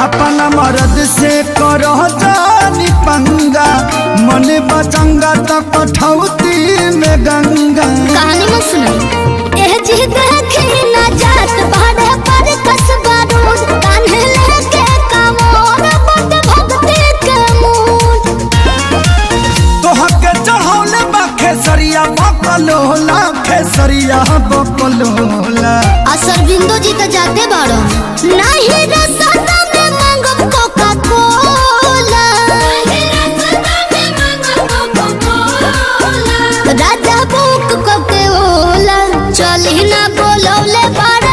अपना मर्द से करो जानी पंगा, मन बचंगा तो कठौती में गंगा। कहानी मत सुनाई एह जी देखे ना जात भाड़े पर कसबा रोज कान्हे लेके कामोर बट भक्ति के मूड। तोहके चढ़ौले बा खेसरिया बकलोला, खेसरिया बकलोला। असर बिंदु जी तो जाते बाड़ो नहीं रसना में मांगब कोका कोला, राजा बुक को के ओला चली ना बोलौले बाड़